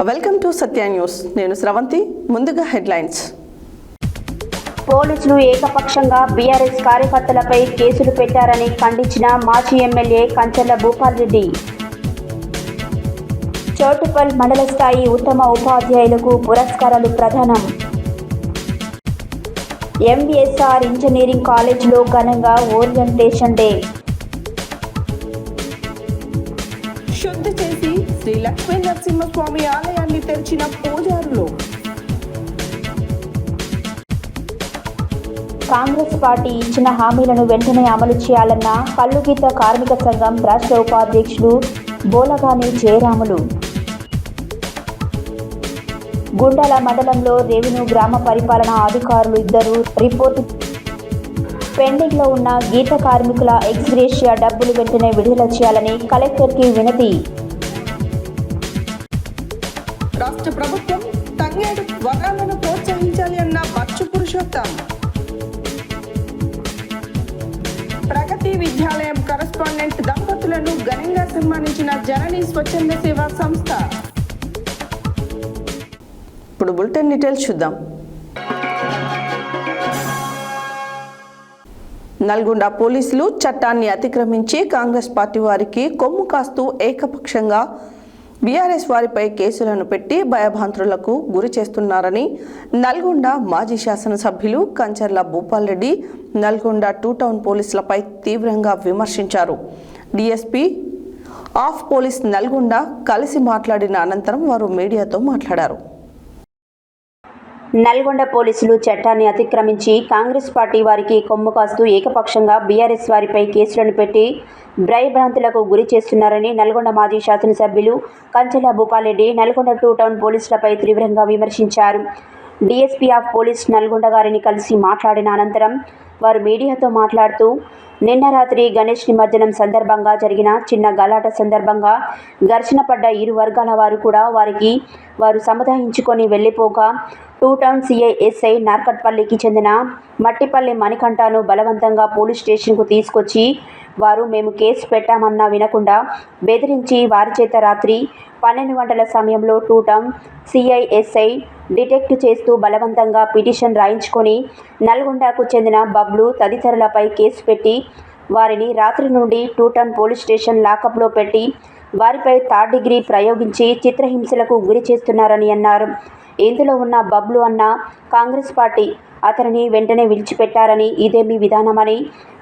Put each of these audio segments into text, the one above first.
Welcome to Satya news. నేను స్రవంతి. ముందుగా headlines. పోలీసులు ఏకపక్షంగా బీఆర్ఎస్ కార్యకర్తలపై కేసులు పెట్టారని ఖండించిన మాజీ ఎమ్మెల్యే కంచర్ల భూపాల్ రెడ్డి. చోటుపల్ మండల స్థాయి ఉత్తమ ఉపాధ్యాయులకు పురస్కారాలు ప్రదానం. ఎంవీఎస్ఆర్ ఇంజనీరింగ్ కాలేజీలో ఘనంగా ఓరియంటేషన్ డే. శుద్ధి చేసి శ్రీ లక్ష్మీ నరసింహస్వామి ఆలయాన్ని తెరిచిన పూజారులు. కాంగ్రెస్ పార్టీ ఇచ్చిన హామీలను వెంటనే అమలు చేయాలన్న కల్లుగీత కార్మిక సంఘం రాష్ట్ర ఉపాధ్యక్షులు బోలగాని జయరాములు. గుండాల మండలంలో రెవెన్యూ గ్రామ పరిపాలనా అధికారులు ఇద్దరు రిపోర్టు. పెండింగ్లో ఉన్న గీత కార్మికుల ఎక్స్గ్రేషియా డబ్బులు వెంటనే విడుదల చేయాలని కలెక్టర్కి వినతి. రాష్ట్ర ప్రభుత్వం తంగేడు వనాలను ప్రోత్సహించాలి అన్న బచ్చు పురుషోత్తం. ప్రగతి విద్యాలయం కరెస్పాండెంట్ దంపతులను ఘనంగా సన్మానించిన జననీ స్వచ్ఛంద సేవా సంస్థ. ఇప్పుడు బులెటిన్ డీటెయిల్స్ చూద్దాం. నల్గొండ పోలీసులు చట్టాన్ని అతిక్రమించి కాంగ్రెస్ పార్టీ వారికి కొమ్ము కాస్తూ ఏకపక్షంగా బీఆర్ఎస్ వారిపై కేసులను పెట్టి భయభ్రాంతులకు గురి చేస్తున్నారని నల్గొండ మాజీ శాసనసభ్యులు కంచర్ల భూపాల్ రెడ్డి నల్గొండ 2 టౌన్ పోలీసులపై తీవ్రంగా విమర్శించారు. డీఎస్పీ ఆఫ్ పోలీస్ నల్గొండ కలిసి మాట్లాడిన అనంతరం వారు మీడియాతో మాట్లాడారు. నల్గొండ పోలీసులు చట్టాన్ని అతిక్రమించి కాంగ్రెస్ పార్టీ వారికి కొమ్ము కాస్తూ ఏకపక్షంగా బీఆర్ఎస్ వారిపై కేసులను పెట్టి భయభ్రాంతులకు గురి చేస్తున్నారని నల్గొండ మాజీ శాసనసభ్యులు కంచెల భూపాల్ రెడ్డి నల్గొండ 2 టౌన్ పోలీసులపై తీవ్రంగా విమర్శించారు. డీఎస్పీ ఆఫ్ పోలీస్ నల్గొండ గారిని కలిసి మాట్లాడిన అనంతరం వారు మీడియాతో మాట్లాడుతూ నిన్న రాత్రి గణేష్ నిమజ్జనం సందర్భంగా జరిగిన చిన్న గలాట సందర్భంగా ఘర్షణ పడ్డ ఇరు వర్గాల వారు కూడా వారు సముదాయించుకొని వెళ్లిపోగా 2 టౌన్ సిఐఎస్ఐ నార్కట్పల్లికి చెందిన మట్టిపల్లి మణికంఠను బలవంతంగా పోలీస్ స్టేషన్కు తీసుకొచ్చి వారు మేము కేసు పెట్టామన్నా వినకుండా బెదిరించి వారి చేత రాత్రి 12 గంటల సమయంలో 2 టౌన్ సిఐఎస్ఐ డిటెక్ట్ చేస్తూ బలవంతంగా పిటిషన్ రాయించుకొని నల్గొండకు చెందిన బబ్లు తదితరులపై కేసు పెట్టి వారిని రాత్రి నుండి 2 టౌన్ పోలీస్ స్టేషన్ లాకప్లో పెట్టి వారిపై 3rd డిగ్రీ ప్రయోగించి చిత్రహింసలకు గురి చేస్తున్నారని అన్నారు. ఇందులో ఉన్న బబ్లు అన్న కాంగ్రెస్ పార్టీ అతనిని వెంటనే విడిచిపెట్టారని ఇదేమి విధానమని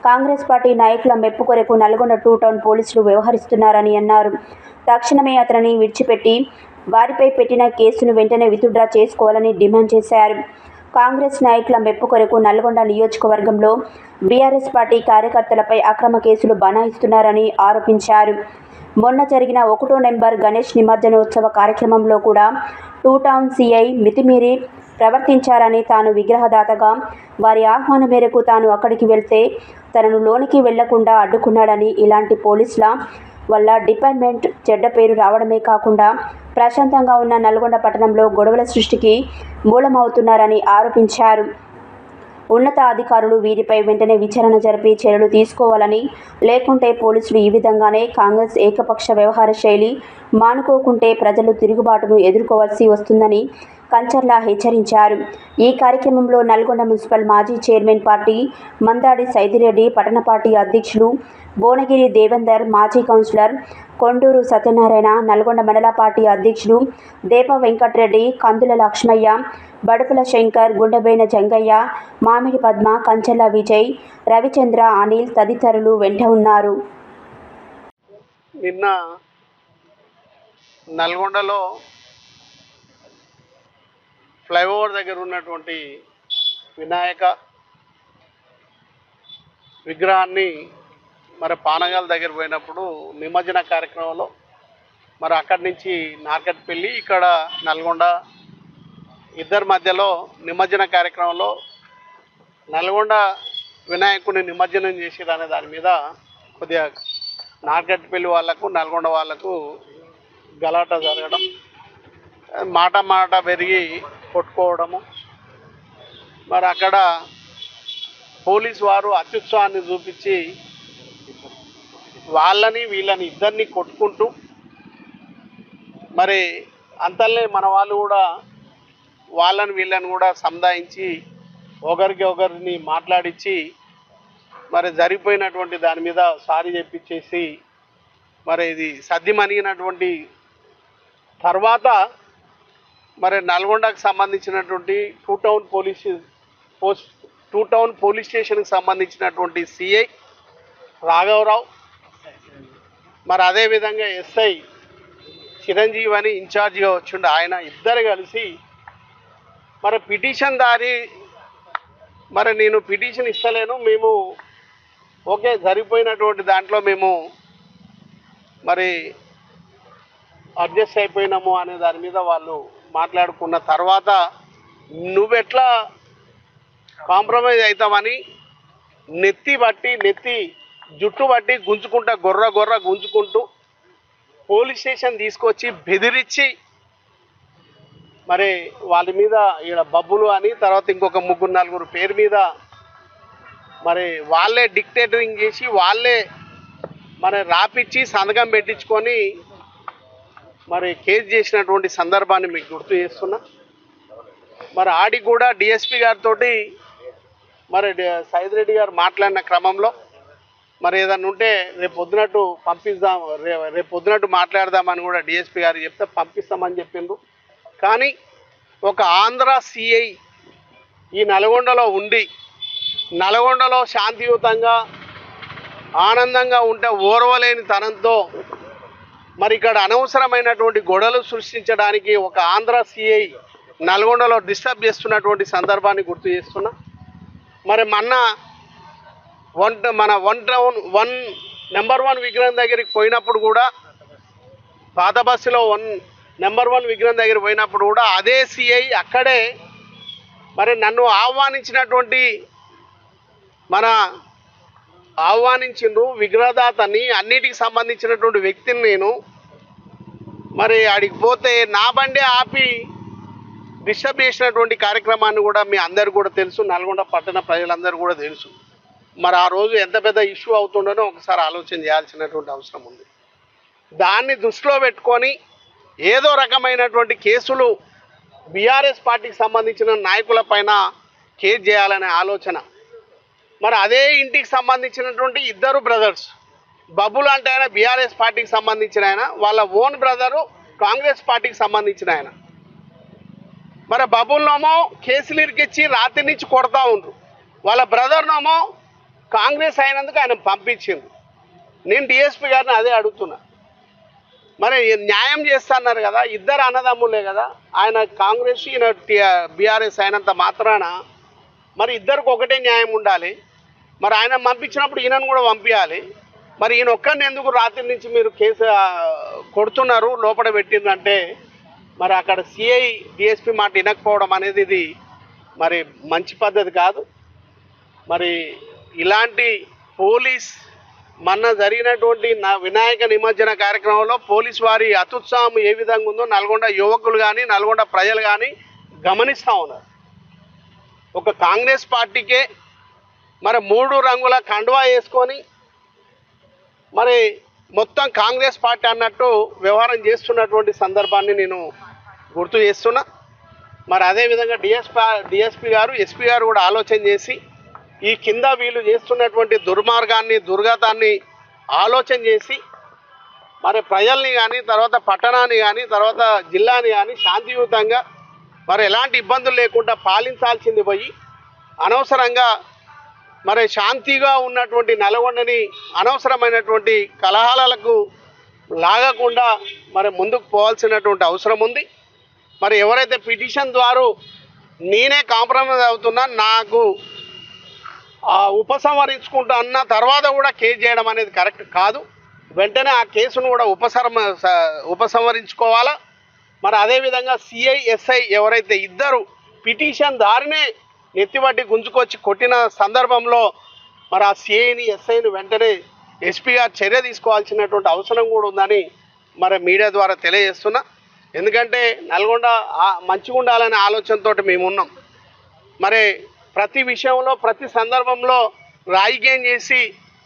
కాంగ్రెస్ పార్టీ నాయకుల మెప్పు కొరకు నల్గొండ 2 టౌన్ పోలీసులు వ్యవహరిస్తున్నారని అన్నారు. తక్షణమే అతనిని విడిచిపెట్టి వారిపై పెట్టిన కేసును వెంటనే విత్డ్రా చేసుకోవాలని డిమాండ్ చేశారు. కాంగ్రెస్ నాయకుల మెప్పు కొరకు నల్గొండ నియోజకవర్గంలో బీఆర్ఎస్ పార్టీ కార్యకర్తలపై అక్రమ కేసులు బనాయిస్తున్నారని ఆరోపించారు. మొన్న జరిగిన 1వ నెంబర్ గణేష్ నిమజ్జనోత్సవ కార్యక్రమంలో కూడా 2 టౌన్ సిఐ మితిమీరి ప్రవర్తించారని, తాను విగ్రహదాతగా వారి ఆహ్వానం మేరకు తాను అక్కడికి వెళ్తే తనను లోనికి వెళ్లకుండా అడ్డుకున్నాడని, ఇలాంటి పోలీసుల వల్ల డిపార్ట్మెంట్ చెడ్డ పేరు రావడమే కాకుండా ప్రశాంతంగా ఉన్న నల్గొండ పట్టణంలో గొడవల సృష్టికి మూలమవుతున్నారని ఆరోపించారు. ఉన్నత అధికారులు వీరిపై వెంటనే విచారణ జరిపి చర్యలు తీసుకోవాలని, లేకుంటే పోలీసులు ఈ విధంగానే కాంగ్రెస్ ఏకపక్ష వ్యవహార శైలి మానుకోకుంటే ప్రజలు తిరుగుబాటును ఎదుర్కోవాల్సి వస్తుందని కంచర్ల హెచ్చరించారు. ఈ కార్యక్రమంలో నల్గొండ మున్సిపల్ మాజీ చైర్మన్ పార్టీ మందాడి సైదిరెడ్డి, పట్టణ పార్టీ అధ్యక్షులు భువనగిరి దేవేందర్, మాజీ కౌన్సిలర్ కొండూరు సత్యనారాయణ, నల్గొండ మండల పార్టీ అధ్యక్షులు దేప వెంకటరెడ్డి, కందుల లక్ష్మయ్య, బడుపుల శంకర్, గుండెబైన జంగయ్య, మామిడి పద్మ, కంచెల విజయ్, రవిచంద్ర, అనిల్ తదితరులు వెంట ఉన్నారు. నిన్న నల్గొండలో ఫ్లైఓవర్ దగ్గర ఉన్నటువంటి వినాయక విగ్రహాన్ని పానగాల దగ్గర పోయినప్పుడు నిమజ్జన కార్యక్రమంలో అక్కడి నుంచి నార్కట్పల్లి ఇక్కడ నల్గొండ ఇద్దరి మధ్యలో నిమజ్జన కార్యక్రమంలో నల్గొండ వినాయకుడిని నిమజ్జనం చేసేదనే దాని మీద కొద్దిగా నార్కట్పల్లి వాళ్ళకు నల్గొండ వాళ్ళకు గలాట జరగడం, మాట పెరిగి కొట్టుకోవడము. అక్కడ పోలీసు వారు అత్యుత్సాహాన్ని చూపించి వాళ్ళని వీళ్ళని ఇద్దరిని కొట్టుకుంటూ అంతలే మన వాళ్ళు కూడా వాళ్ళని వీళ్ళని కూడా సముదాయించి ఒకరిని మాట్లాడించి మరి జరిగిపోయినటువంటి దాని మీద సారీ చెప్పించేసి మరి ఇది సద్దిమణిగినటువంటి తర్వాత మరి నల్గొండకు సంబంధించినటువంటి టూ టౌన్ పోలీస్ స్టేషన్కి సంబంధించినటువంటి సిఐ రాఘవరావు, మరి అదేవిధంగా ఎస్ఐ చిరంజీవి అని ఇన్ఛార్జిగా వచ్చిండు ఆయన, ఇద్దరు కలిసి మరి పిటిషన్ దారి మరి నేను పిటిషన్ ఇస్తలేను, మేము ఓకే జరిగిపోయినటువంటి దాంట్లో మేము మరి అడ్జస్ట్ అయిపోయినాము అనే దాని మీద వాళ్ళు మాట్లాడుకున్న తర్వాత నువ్వెట్లా కాంప్రమైజ్ అవుతామని నెత్తి జుట్టు బట్టి గుంజుకుంటా గొర్ర గుంజుకుంటూ పోలీస్ స్టేషన్ తీసుకొచ్చి బెదిరించి మరి వాళ్ళ మీద ఈడ బబ్బులు అని తర్వాత ఇంకొక 3-4 పేరు మీద మరి వాళ్ళే డిక్టేటరింగ్ చేసి వాళ్ళే మరి రాపిచ్చి సంతకం పెట్టించుకొని మరి కేసు చేసినటువంటి సందర్భాన్ని మీకు గుర్తు చేస్తున్నా. మరి ఆడికి కూడా డిఎస్పీ గారితో మరి సైద్ రెడ్డి గారు మాట్లాడిన క్రమంలో మరి ఏదన్నా ఉంటే రేపు పొద్దునట్టు మాట్లాడదామని కూడా డిఎస్పీ గారు చెప్తే పంపిస్తామని చెప్పిండ్రు. కానీ ఒక ఆంధ్ర సిఐ ఈ నల్గొండలో ఉండి నల్గొండలో శాంతియుతంగా ఆనందంగా ఉంటే ఓర్వలేని తనంతో మరి ఇక్కడ అనవసరమైనటువంటి గొడవలు సృష్టించడానికి ఒక ఆంధ్ర సిఐ నల్గొండలో డిస్టర్బ్ చేస్తున్నటువంటి సందర్భాన్ని గుర్తు చేస్తున్నా. మరి మన నెంబర్ 1 విగ్రహం దగ్గరికి పోయినప్పుడు కూడా పాత బస్సులో నెంబర్ 1 విగ్రహం దగ్గర పోయినప్పుడు కూడా అదే సిఐ అక్కడే మరి నన్ను ఆహ్వానించిండ్రు విగ్రహదాతని, అన్నిటికి సంబంధించినటువంటి వ్యక్తిని నేను. మరి ఆడికి పోతే నా బండి ఆపి డిస్టర్బ్ చేసినటువంటి కార్యక్రమాన్ని కూడా మీ అందరు కూడా తెలుసు, నల్గొండ పట్టణ ప్రజలందరూ కూడా తెలుసు. మరి ఆ రోజు ఎంత పెద్ద ఇష్యూ అవుతుండనో ఒకసారి ఆలోచన చేయాల్సినటువంటి అవసరం ఉంది. దాన్ని దృష్టిలో పెట్టుకొని ఏదో రకమైనటువంటి కేసులు బీఆర్ఎస్ పార్టీకి సంబంధించిన నాయకుల పైన కేసు చేయాలనే ఆలోచన. మరి అదే ఇంటికి సంబంధించినటువంటి 2 బ్రదర్స్, బబ్బులు అంటే ఆయన బీఆర్ఎస్ పార్టీకి సంబంధించిన ఆయన, వాళ్ళ ఓన్ బ్రదరు కాంగ్రెస్ పార్టీకి సంబంధించిన ఆయన. మరి బబ్బులనేమో కేసులు ఇరికిచ్చి రాత్రి నుంచి కొడతా ఉండ్రు, వాళ్ళ బ్రదర్నేమో కాంగ్రెస్ అయినందుకు ఆయన పంపించింది. నేను డిఎస్పీ గారిని అదే అడుగుతున్నా, మరి న్యాయం చేస్తున్నారు కదా, ఇద్దరు అన్నదమ్ములే కదా, ఆయన కాంగ్రెస్ ఈయన బీఆర్ఎస్ అయినంత మాత్రాన మరి ఇద్దరికి ఒకటే న్యాయం ఉండాలి. మరి ఆయన పంపించినప్పుడు ఈయనను కూడా పంపించాలి. మరి ఈయన ఒక్కరిని ఎందుకు రాత్రి నుంచి మీరు కేసు కొడుతున్నారు లోపల పెట్టిందంటే మరి అక్కడ సిఐ డిఎస్పీ మాట వినకపోవడం అనేది ఇది మరి మంచి పద్ధతి కాదు. మరి ఇలాంటి పోలీస్ మొన్న జరిగినటువంటి వినాయక నిమజ్జన కార్యక్రమంలో పోలీస్ వారి అత్యుత్సాహం ఏ విధంగా ఉందో నల్గొండ యువకులు కానీ నల్గొండ ప్రజలు కానీ గమనిస్తూ ఉన్నారు. ఒక కాంగ్రెస్ పార్టీకే మరి 3 రంగుల కండువా వేసుకొని మరి మొత్తం కాంగ్రెస్ పార్టీ అన్నట్టు వ్యవహారం చేస్తున్నటువంటి సందర్భాన్ని నేను గుర్తు చేస్తున్నా. మరి అదేవిధంగా డిఎస్పీ గారు ఎస్పీ గారు కూడా ఆలోచన చేసి ఈ కింద వీళ్ళు చేస్తున్నటువంటి దుర్మార్గాన్ని దుర్గతాన్ని ఆలోచన చేసి మరి ప్రజల్ని కానీ తర్వాత పట్టణాన్ని కానీ తర్వాత జిల్లాని కానీ శాంతియుతంగా మరి ఎలాంటి ఇబ్బందులు లేకుండా పాలించాల్సింది పోయి అనవసరంగా మరి శాంతిగా ఉన్నటువంటి నల్గొండని అనవసరమైనటువంటి కలహాలకు లాగకుండా మరి ముందుకు పోవాల్సినటువంటి అవసరం ఉంది. మరి ఎవరైతే పిటిషన్ ద్వారా నేనే కాంప్రమైజ్ అవుతున్నా, నాకు ఉపసంహరించుకుంటా అన్న తర్వాత కూడా కేసు చేయడం అనేది కరెక్ట్ కాదు. వెంటనే ఆ కేసును కూడా ఉపసంహరించుకోవాలా. మరి అదేవిధంగా సిఐ ఎస్ఐ ఎవరైతే ఇద్దరు పిటిషన్ దారినే నెత్తిబట్టి గుంజుకొచ్చి కొట్టిన సందర్భంలో మరి ఆ సిఐని ఎస్ఐని వెంటనే ఎస్పీ గారు చర్య తీసుకోవాల్సినటువంటి అవసరం కూడా ఉందని మరి మీడియా ద్వారా తెలియజేస్తున్నా. ఎందుకంటే నల్గొండ మంచిగా ఉండాలనే ఆలోచనతో మేము ఉన్నాం. మరి ప్రతి విషయంలో ప్రతి సందర్భంలో రాజకీయం చేసి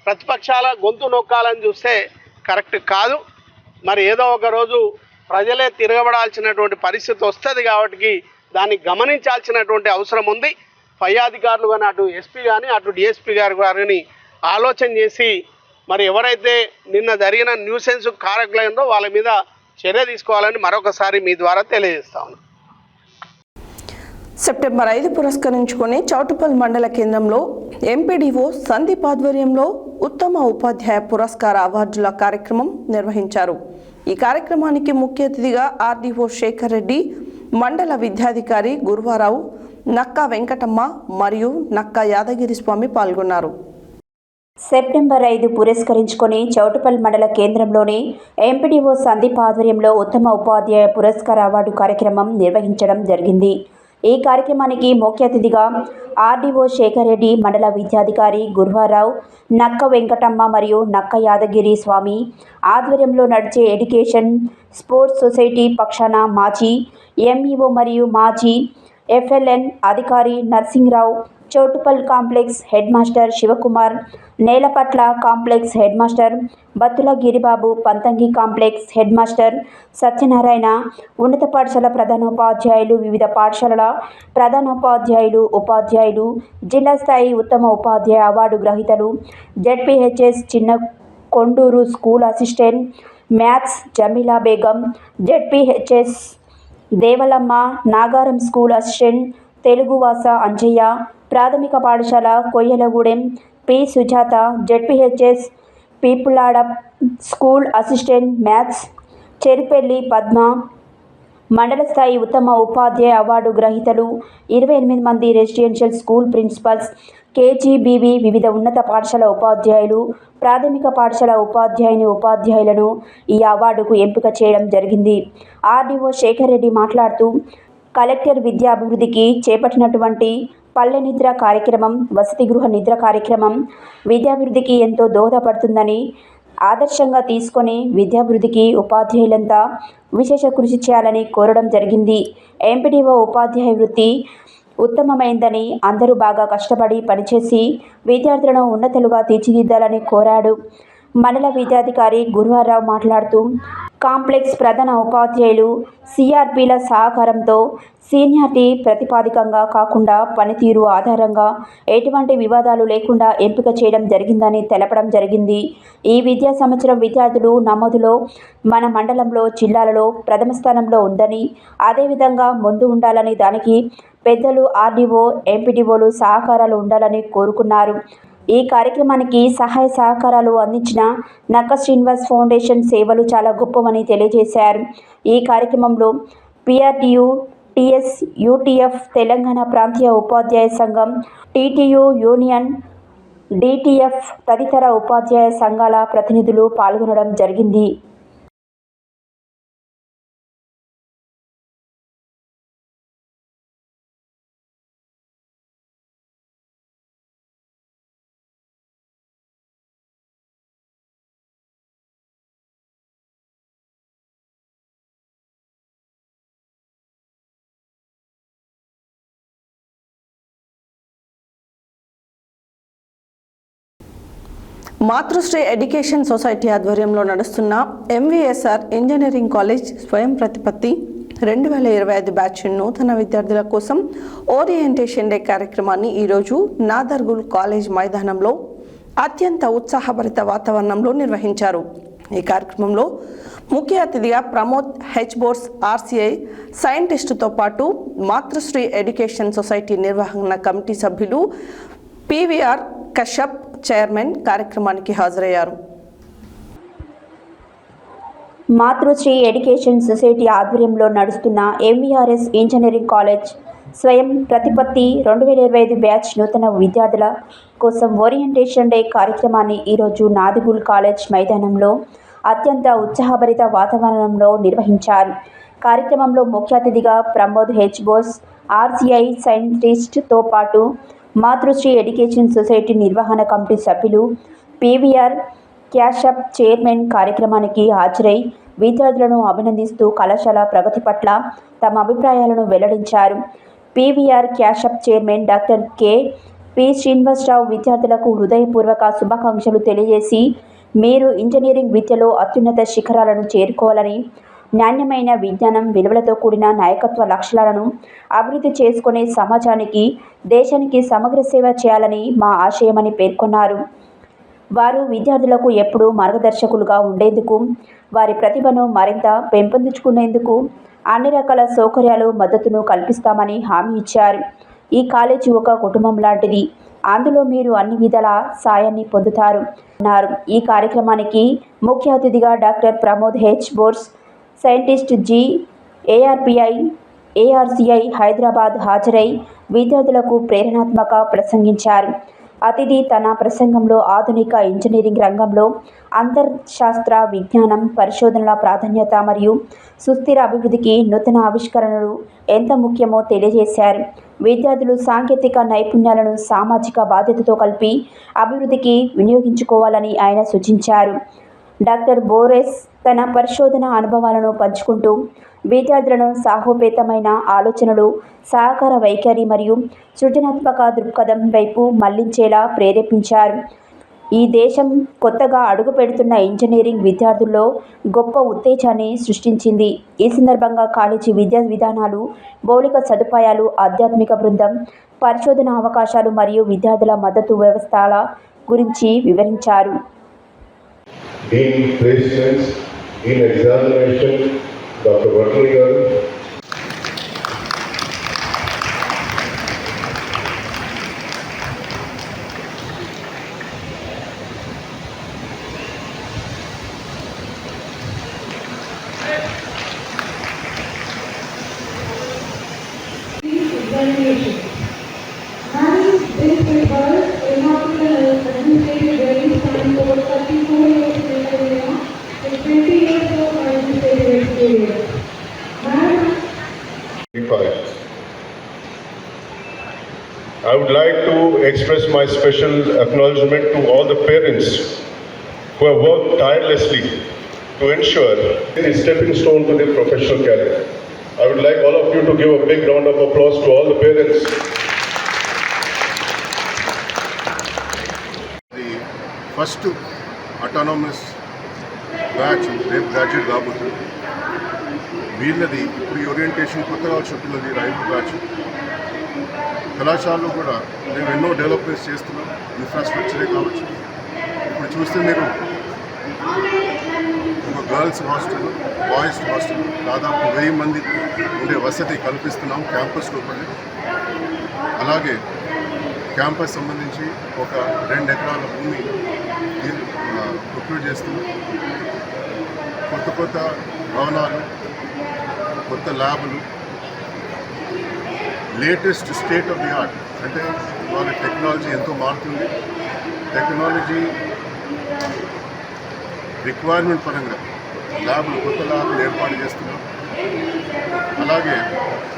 ప్రతిపక్షాల గొంతు నొక్కాలని చూస్తే కరెక్ట్ కాదు. మరి ఏదో ఒక రోజు ప్రజలే తిరగబడాల్సినటువంటి పరిస్థితి వస్తుంది. కాబట్టి దాన్ని గమనించాల్సినటువంటి అవసరం ఉంది. పై అధికారులు కానీ అటు ఎస్పీ కానీ అటు డిఎస్పీ గారు కానీ ఆలోచన చేసి మరి ఎవరైతే నిన్న జరిగిన న్యూసెన్స్ కారకులైందో వాళ్ళ మీద చర్య తీసుకోవాలని మరొకసారి మీ ద్వారా తెలియజేస్తాను. సెప్టెంబర్ 5 పురస్కరించుకొని చౌటుప్పల్ మండల కేంద్రంలో ఎంపీడీఓ సందీప్ ఆధ్వర్యంలో ఉత్తమ ఉపాధ్యాయ పురస్కార అవార్డుల కార్యక్రమం నిర్వహించారు. ఈ కార్యక్రమానికి ముఖ్య అతిథిగా ఆర్డీఓ శేఖర్ రెడ్డి, మండల విద్యాధికారి గురువారావు, నక్కా వెంకటమ్మ మరియు నక్కా యాదగిరి స్వామి పాల్గొన్నారు. సెప్టెంబర్ 5 పురస్కరించుకొని చౌటుప్పల్ మండల కేంద్రంలోని ఎంపీడీఓ సందీప్ ఆధ్వర్యంలో ఉత్తమ ఉపాధ్యాయ పురస్కార అవార్డు కార్యక్రమం నిర్వహించడం జరిగింది. ఈ కార్యక్రమానికి ముఖ్య అతిథిగా ఆర్డీఓ శేఖర్ రెడ్డి, మండల విద్యాధికారి గురువారావు, నక్క వెంకటమ్మ మరియు నక్క యాదగిరి స్వామి ఆధ్వర్యంలో నడిచే ఎడ్యుకేషన్ స్పోర్ట్స్ సొసైటీ పక్షాన మాజీ ఎంఈఓ మరియు మాజీ ఎఫ్ఎల్ఎన్ అధికారి Narsingrao, Choutuppal complex head master Shivakumar, Nelapatla complex head master Battula Giribabu, Pantangi complex head master Satyanarayana, ఉన్నత పాఠశాల ప్రధానోపాధ్యాయులు, వివిధ పాఠశాలల ప్రధానోపాధ్యాయులు, ఉపాధ్యాయులు, జిల్లా స్థాయి ఉత్తమ ఉపాధ్యాయ అవార్డు గ్రహీతలు, ZPHS Chinna Konduru school assistant maths Jameela Begum, ZPHS Devalamma Nagaram school assistant తెలుగువాస అంజయ్య, ప్రాథమిక పాఠశాల Koyyalagudem P Sujatha, ZPHS Pipulada school assistant maths Cherupelli Padma, mandal స్థాయి ఉత్తమ ఉపాధ్యాయ అవార్డు గ్రహీతలు 28 మంది రెసిడెన్షియల్ స్కూల్ ప్రిన్సిపల్స్, కేజీబీవీ వివిధ ఉన్నత పాఠశాల ఉపాధ్యాయులు, ప్రాథమిక పాఠశాల ఉపాధ్యాయులను ఈ అవార్డుకు ఎంపిక చేయడం జరిగింది. ఆర్డీఓ శేఖర్ రెడ్డి మాట్లాడుతూ, కలెక్టర్ విద్యా అభివృద్ధికి చేపట్టినటువంటి పల్లె నిద్ర కార్యక్రమం, వసతి గృహ నిద్ర కార్యక్రమం విద్యాభివృద్ధికి ఎంతో దోహదపడుతుందని ఆదర్శంగా తీసుకొని విద్యాభివృద్ధికి ఉపాధ్యాయులంతా విశేష కృషి చేయాలని కోరడం జరిగింది. ఎంపీడీఓ ఉపాధ్యాయ వృత్తి ఉత్తమమైందని, అందరూ బాగా కష్టపడి పనిచేసి విద్యార్థులను ఉన్నతులుగా తీర్చిదిద్దాలని కోరాడు. మండల విద్యాధికారి గురువారావు మాట్లాడుతూ, కాంప్లెక్స్ ప్రధాన ఉపాధ్యాయులు సిఆర్పీల సహకారంతో సీనియారిటీ ప్రతిపాదికంగా కాకుండా పనితీరు ఆధారంగా ఎటువంటి వివాదాలు లేకుండా ఎంపిక చేయడం జరిగిందని తెలపడం జరిగింది. ఈ విద్యా సంవత్సరం విద్యార్థులు నమోదులో మన మండలంలో జిల్లాలలో ప్రథమ స్థానంలో ఉందని, అదేవిధంగా ముందు ఉండాలని, దానికి పెద్దలు ఆర్డీఓ ఎంపీడీఓలు సహకారాలు ఉండాలని కోరుకున్నారు. ఈ కార్యక్రమానికి సహాయ సహకారాలు అందించిన నక్క శ్రీనివాస్ ఫౌండేషన్ సేవలు చాలా గొప్పవని తెలియజేశారు. ఈ కార్యక్రమంలో పిఆర్టీయూ, టీఎస్, యూటీఎఫ్, తెలంగాణ ప్రాంతీయ ఉపాధ్యాయ సంఘం, టీటీయూ యూనియన్, డిటిఎఫ్ తదితర ఉపాధ్యాయ సంఘాల ప్రతినిధులు పాల్గొనడం జరిగింది. మాతృశ్రీ ఎడ్యుకేషన్ సొసైటీ ఆధ్వర్యంలో నడుస్తున్న ఎంవీఎస్ఆర్ ఇంజనీరింగ్ కాలేజ్ స్వయం ప్రతిపత్తి 2025 బ్యాచ్ నూతన విద్యార్థుల కోసం ఓరియంటేషన్ డే కార్యక్రమాన్ని ఈరోజు నాదర్గుల్ కాలేజ్ మైదానంలో అత్యంత ఉత్సాహభరిత వాతావరణంలో నిర్వహించారు. ఈ కార్యక్రమంలో ముఖ్య అతిథిగా ప్రమోద్ హెచ్బోర్స్ ఆర్సీఐ సైంటిస్టుతో పాటు మాతృశ్రీ ఎడ్యుకేషన్ సొసైటీ నిర్వహణ కమిటీ సభ్యులు పివిఆర్ కశ్యప్ చైర్మన్ కార్యక్రమానికి హాజరయ్యారు. మాతృశ్రీ ఎడ్యుకేషన్ సొసైటీ ఆధ్వర్యంలో నడుస్తున్న ఎంవీఆర్ఎస్ ఇంజనీరింగ్ కాలేజ్ స్వయం ప్రతిపత్తి 2025 బ్యాచ్ నూతన విద్యార్థుల కోసం ఓరియంటేషన్ డే కార్యక్రమాన్ని ఈరోజు నాదిగుల్ కాలేజ్ మైదానంలో అత్యంత ఉత్సాహభరిత వాతావరణంలో నిర్వహించారు. కార్యక్రమంలో ముఖ్య అతిథిగా ప్రమోద్ హెచ్బోస్ ఆర్సీఐ సైంటిస్ట్తో పాటు మాతృశ్రీ ఎడ్యుకేషన్ సొసైటీ నిర్వహణ కమిటీ సభ్యులు పివిఆర్ క్యాషప్ చైర్మన్ కార్యక్రమానికి హాజరై విద్యార్థులను అభినందిస్తూ కళాశాల ప్రగతి పట్ల తమ అభిప్రాయాలను వెల్లడించారు. పివిఆర్ క్యాషప్ చైర్మన్ డాక్టర్ పి శ్రీనివాసరావు విద్యార్థులకు హృదయపూర్వక శుభాకాంక్షలు తెలియజేసి, మీరు ఇంజనీరింగ్ విద్యలో అత్యున్నత శిఖరాలను చేరుకోవాలని, నాణ్యమైన విజ్ఞానం, విలువలతో కూడిన నాయకత్వ లక్షణాలను అభివృద్ధి చేసుకునే సమాజానికి, దేశానికి సమగ్ర సేవ చేయాలని మా ఆశయమని పేర్కొన్నారు. వారు విద్యార్థులకు ఎప్పుడూ మార్గదర్శకులుగా ఉండేందుకు, వారి ప్రతిభను మరింత పెంపొందించుకునేందుకు అన్ని రకాల సౌకర్యాలు, మద్దతును కల్పిస్తామని హామీ ఇచ్చారు. ఈ కాలేజీ ఒక కుటుంబం లాంటిది. అందులో మీరు అన్ని విధాల సాయాన్ని పొందుతారు అన్నారు. ఈ కార్యక్రమానికి ముఖ్య అతిథిగా doctor Pramod H. Borse, scientist G. ARPI, ARCI Hyderabad హాజరై విద్యార్థులకు ప్రేరణాత్మక ప్రసంగించారు. అతిథి తన ప్రసంగంలో ఆధునిక ఇంజనీరింగ్ రంగంలో అంతర్శాస్త్ర విజ్ఞానం, పరిశోధనల ప్రాధాన్యత మరియు సుస్థిర అభివృద్ధికి నూతన ఆవిష్కరణలు ఎంత ముఖ్యమో తెలియజేశారు. విద్యార్థులు సాంకేతిక నైపుణ్యాలను సామాజిక బాధ్యతతో కలిపి అభివృద్ధికి వినియోగించుకోవాలని ఆయన సూచించారు. డాక్టర్ బోరెస్ తన పరిశోధన అనుభవాలను పంచుకుంటూ విద్యార్థులను సాహోపేతమైన ఆలోచనలు, సహకార వైఖరి మరియు సృజనాత్మక దృక్పథం వైపు మళ్లించేలా ప్రేరేపించారు. ఈ దేశం కొత్తగా అడుగుపెడుతున్న ఇంజనీరింగ్ విద్యార్థుల్లో గొప్ప ఉత్తేజాన్ని సృష్టించింది. ఈ సందర్భంగా కాలేజీ విద్యా విధానాలు, మౌలిక సదుపాయాలు, ఆధ్యాత్మిక బృందం, పరిశోధన అవకాశాలు మరియు విద్యార్థుల మద్దతు వ్యవస్థల గురించి వివరించారు. In placements, in examination, Dr. Vatani garu. Examination. And this paper remarkable administrative very span over 34 years in India and 20 years of administrative experience. I would like to express my special acknowledgement to all the parents who have worked tirelessly to ensure a stepping stone to their professional career. I would like all of you to give a big round of applause to all the parents. The first autonomous batch రేపు graduate కాబోతుంది. వీళ్ళది ఇప్పుడు ఈ orientation కొత్తగా వచ్చిన పిల్లలది రైతు batch. కళాశాలలో కూడా మేము ఎన్నో డెవలప్మెంట్స్ చేస్తున్నాం. ఇన్ఫ్రాస్ట్రక్చరే కావచ్చు. ఇప్పుడు చూస్తే మీరు ఒక గర్ల్స్ హాస్టల్, బాయ్స్ హాస్టల్ దాదాపు 1000 మంది ఉండే వసతి కల్పిస్తున్నాం క్యాంపస్ లోపల. అలాగే క్యాంపస్ సంబంధించి ఒక 2 ఎకరాల భూమి ప్రొక్యూర్ చేస్తున్నాం. కొత్త భవనాలు, కొత్త ల్యాబులు, latest state of the art. అంటే వాళ్ళ టెక్నాలజీ ఎంతో మారుతుంది. టెక్నాలజీ రిక్వైర్మెంట్ పరంగా కొత్త ల్యాబ్లు ఏర్పాటు చేస్తున్నాం. అలాగే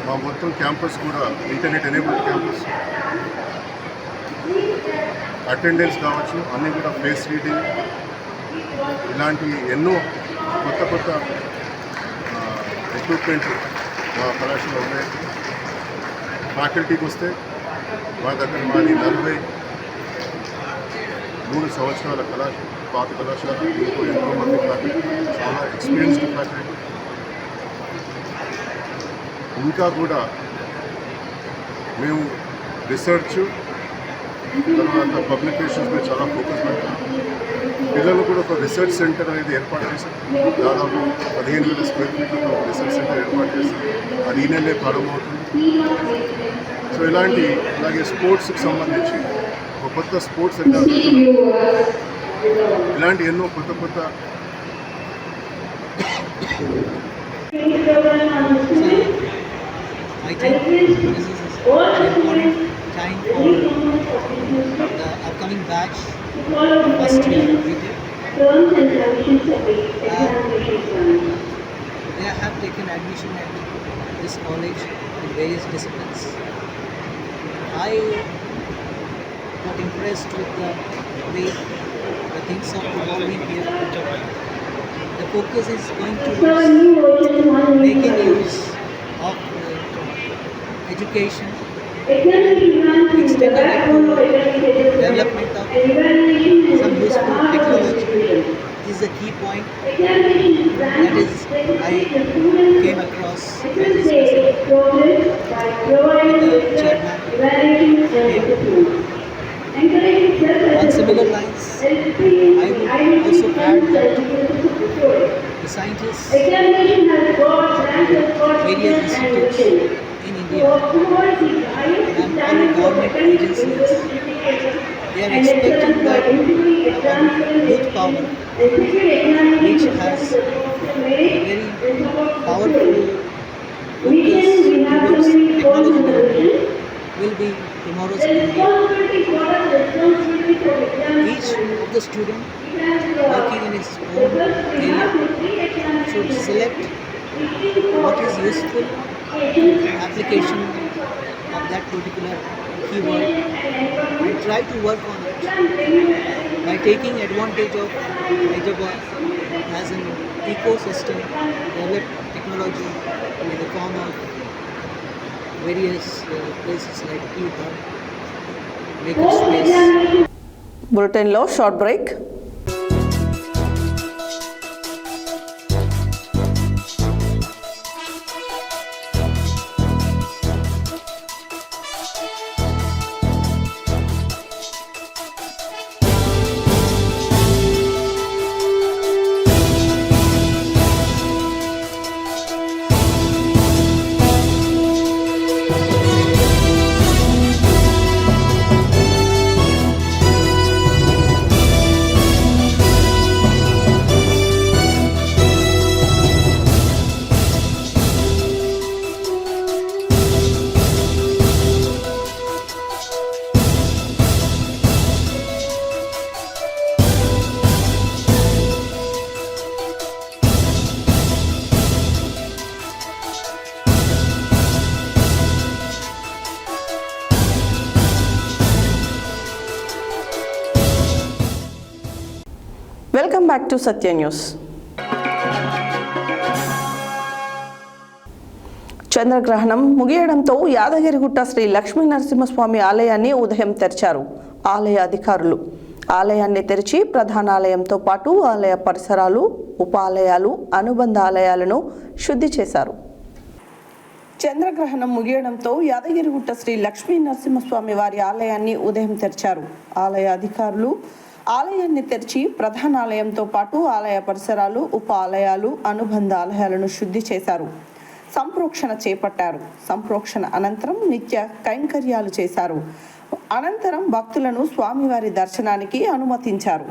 మా మొత్తం క్యాంపస్ కూడా ఇంటర్నెట్ ఎనేబుల్డ్ క్యాంపస్. అటెండెన్స్ కావచ్చు, అన్నీ కూడా ఫేస్ రీడింగ్, ఇలాంటి ఎన్నో కొత్త ఎక్విప్మెంట్ మా కళాశాలలో ఉన్నాయి. ఫ్యాకల్టీకి వస్తే మా దగ్గర మాది 43 సంవత్సరాల పాత కళాశాల. ఎంతో మంది ఫ్యాకల్టీ, చాలా ఎక్స్పీరియన్స్డ్ ఫ్యాకల్టీ. ఇంకా కూడా మేము రీసెర్చ్ తర్వాత పబ్లికేషన్స్ మీద చాలా ఫోకస్ పెడతాం. పిల్లలు కూడా ఒక రీసెర్చ్ సెంటర్ అనేది ఏర్పాటు చేశాం. దాదాపు 15,000 స్క్వేర్ ఫీట్లో ఒక రీసెర్చ్ సెంటర్ ఏర్పాటు చేశాం. అది ఈ నెలే ప్రారంభమవుతుంది. సో అలాగే స్పోర్ట్స్కి సంబంధించి ఒక కొత్త స్పోర్ట్స్ సెంటర్, ఇలాంటి ఎన్నో కొత్త I think this is an important time for the upcoming batch, first year BTech. They have taken admission at this college in various disciplines. I got impressed with the way the things are evolving here. The focus is going towards making use of education and extending it to development of some useful technology is a key point. That is, I came across while discussing with the chairman here. On similar lines, I would also add that the scientists various institutes in India and all government agencies, they are expecting that our youth power, which has very powerful focus towards technology development, will be tomorrow's India. Each of the student working in his own area should select what is useful application of that particular keyword and try to work on it by taking advantage of Hyderabad as an ecosystem, develop technology in the form of various places like T-Hub, Makerspace. బులెటిన్లో short break. Welcome back to Satya news. చంద్రగ్రహణం ముగియడంతో యాదగిరిగుట్ట శ్రీ లక్ష్మీ నరసింహస్వామి ఆలయాన్ని ఉదయం తెరిచారు ఆలయ అధికారులు. ఆలయాన్ని తెరిచి ప్రధాన ఆలయంతో పాటు ఆలయ పరిసరాలు, ఉపాలయాలు, అనుబంధ ఆలయాలను శుద్ధి చేశారు. చంద్రగ్రహణం ముగియడంతో యాదగిరిగుట్ట శ్రీ లక్ష్మీ నరసింహస్వామి వారి ఆలయాన్ని ఉదయం తెరిచారు ఆలయ అధికారులు. ఆలయాన్ని తెరిచి ప్రధాన ఆలయంతో పాటు ఆలయ పరిసరాలు, ఉప ఆలయాలు, అనుబంధ ఆలయాలను శుద్ధి చేశారు. సంప్రోక్షణ చేపట్టారు. సంప్రోక్షణ అనంతరం నిత్య కైంకర్యాలు చేశారు. అనంతరం భక్తులను స్వామివారి దర్శనానికి అనుమతించారు.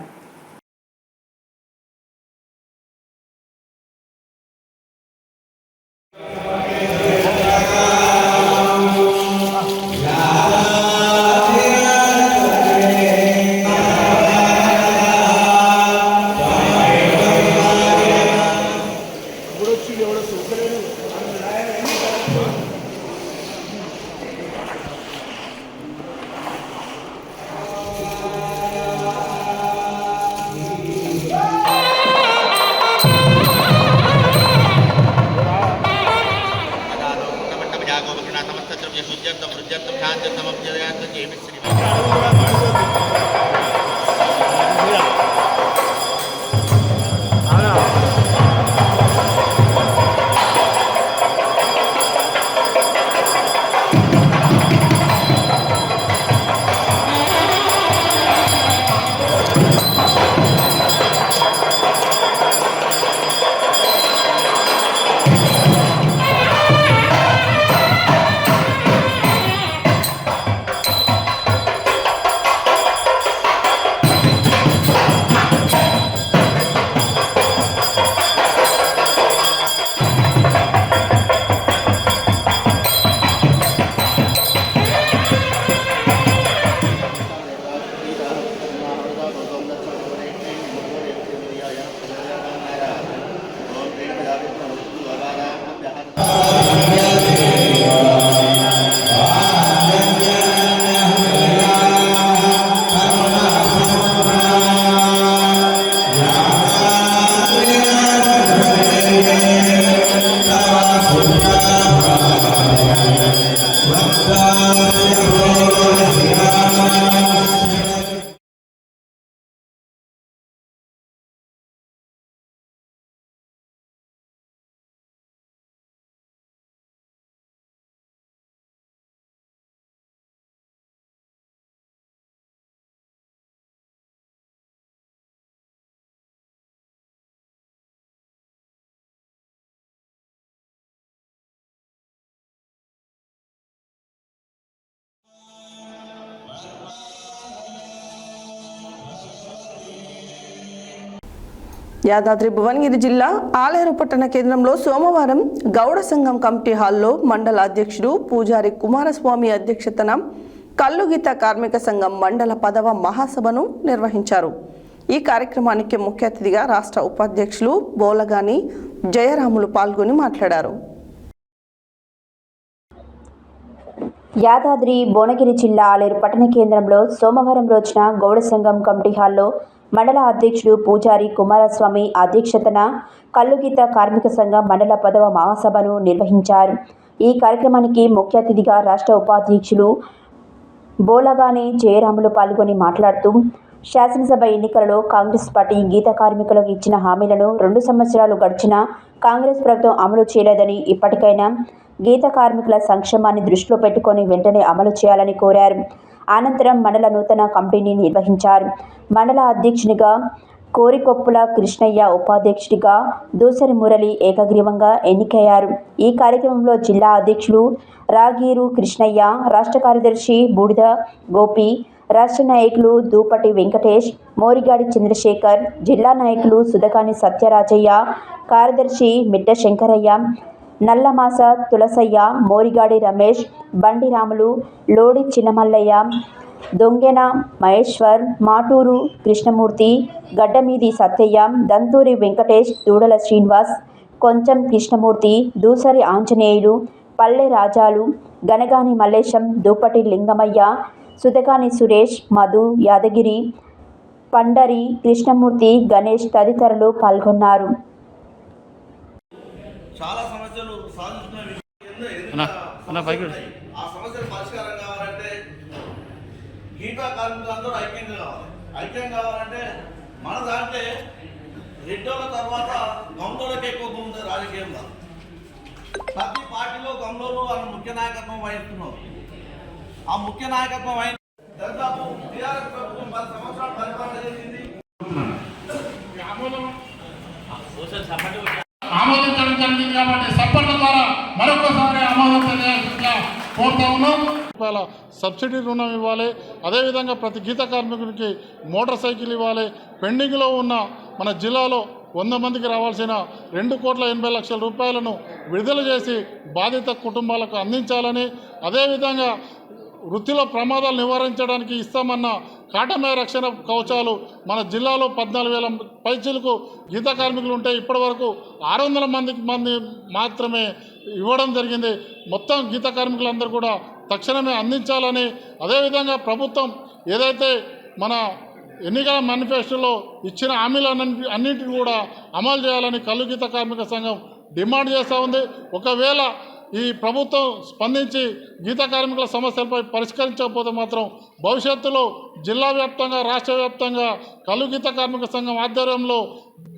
యాదాద్రి భువనగిరి జిల్లా ఆలేరు పట్టణ కేంద్రంలో సోమవారం గౌడ సంఘం కమిటీ హాల్లో మండల అధ్యక్షుడు పూజారి కుమారస్వామి అధ్యక్షతన కల్లుగీత కార్మిక సంఘం మండల 10వ మహాసభను నిర్వహించారు. ఈ కార్యక్రమానికి ముఖ్య అతిథిగా రాష్ట్ర ఉపాధ్యక్షులు బోలగాని జయరాములు పాల్గొని మాట్లాడారు. యాదాద్రి భువనగిరి జిల్లా ఆలేరు పట్టణ కేంద్రంలో సోమవారం రోజున గౌడ సంఘం కమిటీ హాల్లో మండల అధ్యక్షుడు పూజారి కుమారస్వామి అధ్యక్షతన కల్లుగీత కార్మిక సంఘం మండల 10వ మహాసభను నిర్వహించారు. ఈ కార్యక్రమానికి ముఖ్య అతిథిగా రాష్ట్ర ఉపాధ్యక్షులు బోలగాని జయరాములు పాల్గొని మాట్లాడుతూ శాసనసభ ఎన్నికలలో కాంగ్రెస్ పార్టీ గీత కార్మికులకు ఇచ్చిన హామీలను 2 సంవత్సరాలు గడిచినా కాంగ్రెస్ ప్రభుత్వం అమలు చేయలేదని, ఇప్పటికైనా గీత కార్మికుల సంక్షేమాన్ని దృష్టిలో పెట్టుకొని వెంటనే అమలు చేయాలని కోరారు. అనంతరం మండల నూతన కమిటీని నిర్వహించారు. మండల అధ్యక్షునిగా కోరికొప్పుల కృష్ణయ్య, ఉపాధ్యక్షుడిగా దూసరి మురళి ఏకగ్రీవంగా ఎన్నికయ్యారు. ఈ కార్యక్రమంలో జిల్లా అధ్యక్షులు రాగీరు కృష్ణయ్య, రాష్ట్ర కార్యదర్శి బూడిద గోపి, రాష్ట్ర నాయకులు దూపటి వెంకటేష్, మోరిగాడి చంద్రశేఖర్, జిల్లా నాయకులు సుధకాని సత్యరాజయ్య, కార్యదర్శి మిట్ట శంకరయ్య, నల్లమాస తులసయ్య, మోరిగాడి రమేష్, బండి రాములు, లోడి చిన్నమల్లయ్య, దొంగెన మహేశ్వర్, మాటూరు కృష్ణమూర్తి, గడ్డమీది సత్తయ్య, దంతూరి వెంకటేష్, దూడల శ్రీనివాస్, కొంచెం కృష్ణమూర్తి, దూసరి ఆంజనేయులు, పల్లె రాజాలు, గనగాని మల్లేశం, దూపటి లింగమయ్య, సుధకాని సురేష్, మధు, యాదగిరి, పండరి, కృష్ణమూర్తి, గణేష్ తదితరులు పాల్గొన్నారు. చాలా సమస్యలు సాధించుకునే ఆ సమస్యలు పరిష్కారం కావాలంటే గీతా కార్మికులందరూ ఐక్యం కావాలంటే మన దాంట్లో రెడ్డోళ్ళ తర్వాత గౌండోళ్ళకి ఎక్కువ ఉంది రాజకీయంగా. ప్రతి పార్టీలో గౌండోళ్ళు వాళ్ళు ముఖ్య నాయకత్వం వహిస్తున్నారు. ఆ ముఖ్య నాయకత్వం వహించి దాదాపు టీఆర్ఎస్ ప్రభుత్వం 10 సంవత్సరాలు పరిపాలన చేసింది. ఆమోదించడం జరిగింది కాబట్టి సప్పట్ల ద్వారా మరొకసారి ఆమోదించాల్సిందిగా కోరుతా ఉన్నాం. సబ్సిడీ రుణం ఇవ్వాలి. అదేవిధంగా ప్రతి గీత కార్మికునికి మోటార్ సైకిల్ ఇవ్వాలి. పెండింగ్లో ఉన్న మన జిల్లాలో 100 మందికి రావాల్సిన 2,80,00,000 రూపాయలను విడుదల చేసి బాధిత కుటుంబాలకు అందించాలని, అదేవిధంగా వృత్తిలో ప్రమాదాలు నివారించడానికి ఇస్తామన్న కాటమే రక్షణ కవచాలు మన జిల్లాలో 14,000 పైచీలకు గీత కార్మికులు ఉంటే ఇప్పటి వరకు 600 మంది మాత్రమే ఇవ్వడం జరిగింది. మొత్తం గీత కార్మికులందరూ కూడా తక్షణమే అందించాలని, అదేవిధంగా ప్రభుత్వం ఏదైతే మన ఎన్నికల మేనిఫెస్టోలో ఇచ్చిన హామీలన్నింటినీ కూడా అమలు చేయాలని కల్లుగీత కార్మిక సంఘం డిమాండ్ చేస్తూ ఉంది. ఒకవేళ ఈ ప్రభుత్వం స్పందించి గీత కార్మికుల సమస్యలపై పరిష్కరించకపోతే మాత్రం భవిష్యత్తులో జిల్లా వ్యాప్తంగా, రాష్ట్ర వ్యాప్తంగా కల్లుగీత కార్మిక సంఘం ఆధ్వర్యంలో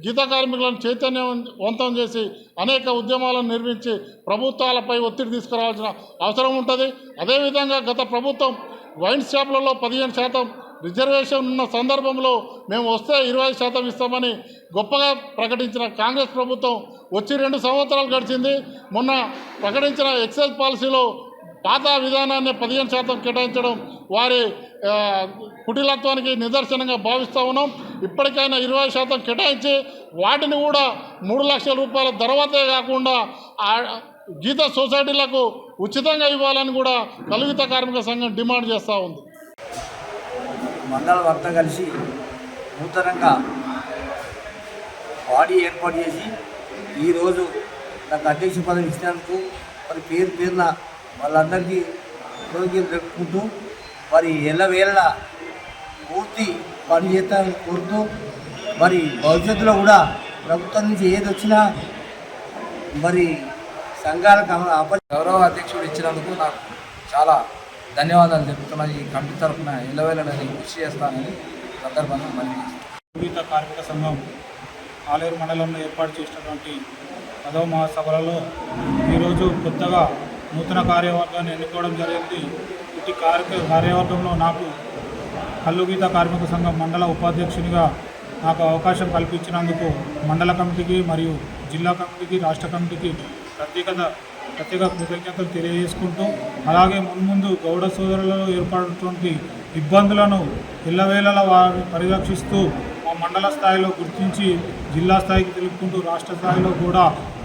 గీత కార్మికులను చైతన్యవంతం చేసి అనేక ఉద్యమాలను నిర్మించి ప్రభుత్వాలపై ఒత్తిడి తీసుకురావాల్సిన అవసరం ఉంటుంది. అదేవిధంగా గత ప్రభుత్వం వైన్ షాపులలో 15% రిజర్వేషన్ ఉన్న సందర్భంలో మేము వస్తే 25% ఇస్తామని గొప్పగా ప్రకటించిన కాంగ్రెస్ ప్రభుత్వం వచ్చి 2 సంవత్సరాలు గడిచింది. మొన్న ప్రకటించిన ఎక్సైజ్ పాలసీలో పాత విధానాన్ని 15% కేటాయించడం వారి కుటిలత్వానికి నిదర్శనంగా భావిస్తూ ఉన్నాం. ఇప్పటికైనా 20% కేటాయించి వాటిని కూడా 3 లక్షల రూపాయల తర్వాతే కాకుండా గీత సొసైటీలకు ఉచితంగా ఇవ్వాలని కూడా కల్లుగీత కార్మిక సంఘం డిమాండ్ చేస్తూ ఉంది. మండలం అంతా కలిసి నూతనంగా బాడీ ఏర్పాటు చేసి ఈరోజు నాకు అధ్యక్ష పదవి ఇచ్చినందుకు మరి పేరున వాళ్ళందరికీ ఆరోగ్యం పెట్టుకుంటూ మరి ఎల్లవేళ పూర్తి పని చేస్తానని కోరుతూ మరి భవిష్యత్తులో కూడా ప్రభుత్వం నుంచి ఏది వచ్చినా మరి సంఘాలకు గౌరవ అధ్యక్షుడు ఇచ్చినందుకు నాకు చాలా ధన్యవాదాలు చెప్తున్నా. ఈ కమిటీ తరఫున ఎల్లవేళని కృషి చేస్తానని సందర్భంగా మళ్ళీ గీత కార్మిక సంఘం ఆలేరు మండలంలో ఏర్పాటు చేసినటువంటి 10వ మహాసభలలో ఈరోజు కొత్తగా నూతన కార్యవర్గాన్ని ఎన్నుకోవడం జరిగింది. ఇటు కార్యవర్గంలో నాకు కల్లుగీత కార్మిక సంఘం మండల ఉపాధ్యక్షునిగా నాకు అవకాశం కల్పించినందుకు మండల కమిటీకి మరియు జిల్లా కమిటీకి, రాష్ట్ర కమిటీకి ప్రత్యేక కృతజ్ఞతలు తెలియజేసుకుంటూ, అలాగే మున్ముందు గౌడ సోదరులలో ఏర్పడినటువంటి ఇబ్బందులను ఎల్లవేళలా వారు పరిరక్షిస్తూ మా మండల స్థాయిలో గుర్తించి జిల్లా స్థాయికి తెలుపుకుంటూ రాష్ట్ర స్థాయిలో కూడా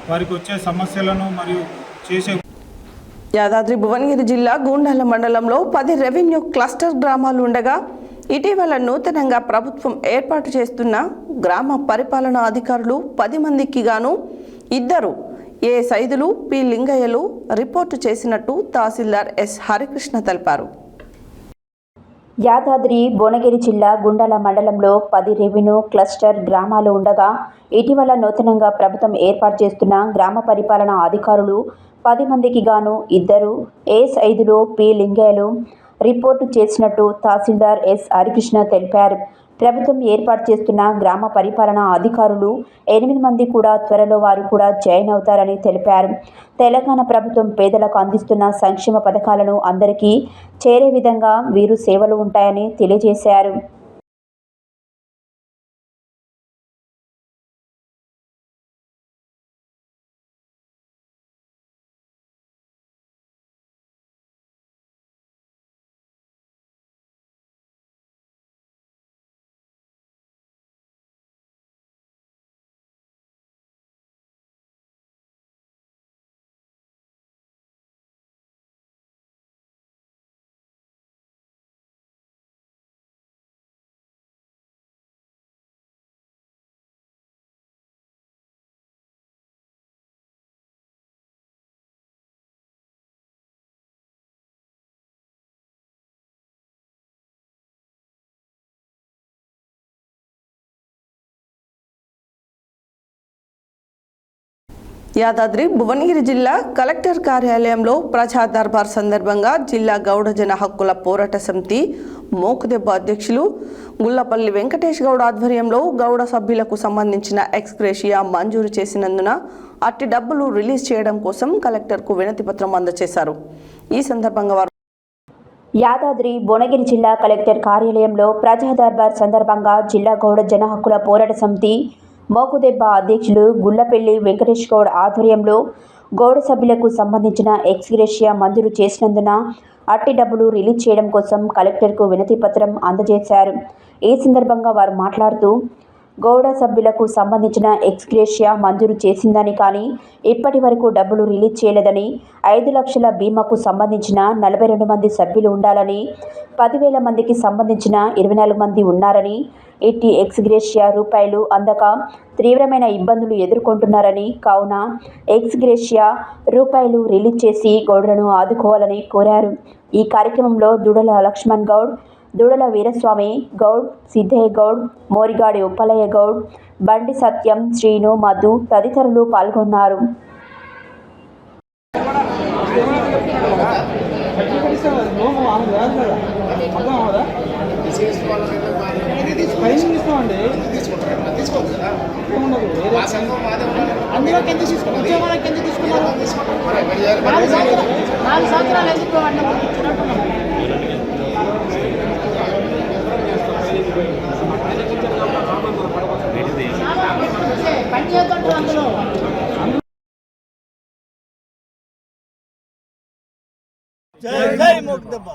వారికి వచ్చే సమస్యలను మరియు చేసే యాదాద్రి భువనగిరి జిల్లా గూండాల మండలంలో 10 రెవెన్యూ క్లస్టర్ గ్రామాలు ఉండగా ఇటీవల నూతనంగా ప్రభుత్వం ఏర్పాటు చేస్తున్న గ్రామ పరిపాలనా అధికారులు 10 మందికి గాను 2 ఏ సైదులు పి లింగయ్యలు రిపోర్టు చేసినట్టు తహసీల్దార్ ఎస్ హరికృష్ణ తెలిపారు. యాదాద్రి భువనగిరి జిల్లా గుండాల మండలంలో 10 రెవెన్యూ క్లస్టర్ గ్రామాలు ఉండగా ఇటీవల నూతనంగా ప్రభుత్వం ఏర్పాటు చేస్తున్న గ్రామ పరిపాలనా అధికారులు 10 మందికి గాను 2 ఏ5లు పి లింగయ్యలు రిపోర్టు చేసినట్టు తహసీల్దార్ ఎస్ హరికృష్ణ తెలిపారు. ప్రభుత్వం ఏర్పాటు చేస్తున్న గ్రామ పరిపాలనా అధికారులు 8 మంది కూడా త్వరలో వారు కూడా జాయిన్ అవుతారని తెలిపారు. తెలంగాణ ప్రభుత్వం పేదలకు అందిస్తున్న సంక్షేమ పథకాలను అందరికీ చేరే విధంగా వీరు సేవలు ఉంటాయని తెలియజేశారు. యాదాద్రి భువనగిరి జిల్లా కలెక్టర్ కార్యాలయంలో ప్రజా దర్బార్ సందర్భంగా జిల్లా గౌడ జన హక్కుల పోరాట సమితి మోకుదెబ్బ అధ్యక్షులు గుల్లపల్లి వెంకటేష్ గౌడ్ ఆధ్వర్యంలో గౌడ సభ్యులకు సంబంధించిన ఎక్స్గ్రేషియా మంజూరు చేసినందున అట్టి డబ్బులు రిలీజ్ చేయడం కోసం కలెక్టర్కు వినతి పత్రం అందజేశారు. ఈ సందర్భంగా వారు యాదాద్రి భువనగిరి జిల్లా కలెక్టర్ కార్యాలయంలో ప్రజా దర్బార్ సందర్భంగా జిల్లా గౌడ జన హక్కుల పోరాట సమితి మోకుదెబ్బ అధ్యక్షులు గుల్లపల్లి వెంకటేష్ గౌడ్ ఆధ్వర్యంలో గౌడ సభ్యులకు సంబంధించిన ఎక్స్గ్రేషియా మంజూరు చేసినందున అట్టి డబ్బులు రిలీజ్ చేయడం కోసం కలెక్టర్కు వినతి పత్రం అందజేశారు. ఈ సందర్భంగా వారు మాట్లాడుతూ గౌడ సభ్యులకు సంబంధించిన ఎక్స్గ్రేషియా మంజూరు చేసిందని కానీ ఇప్పటి వరకు డబ్బులు రిలీజ్ చేయలేదని, 5 లక్షల బీమాకు సంబంధించిన 42 మంది సభ్యులు ఉండాలని, 10,000 మందికి సంబంధించిన 24 మంది ఉన్నారని, ఇట్టి ఎక్స్గ్రేషియా రూపాయలు అందక తీవ్రమైన ఇబ్బందులు ఎదుర్కొంటున్నారని, కావున ఎక్స్గ్రేషియా రూపాయలు రిలీజ్ చేసి గౌడులను ఆదుకోవాలని కోరారు. ఈ కార్యక్రమంలో దుడల లక్ష్మణ్ గౌడ్, దుడల వీరస్వామి గౌడ్, సిద్ధయ్య గౌడ్, మోరిగాడి ఉప్పలయ్య గౌడ్, బండి సత్యం, శ్రీను, మధు తదితరులు పాల్గొన్నారు.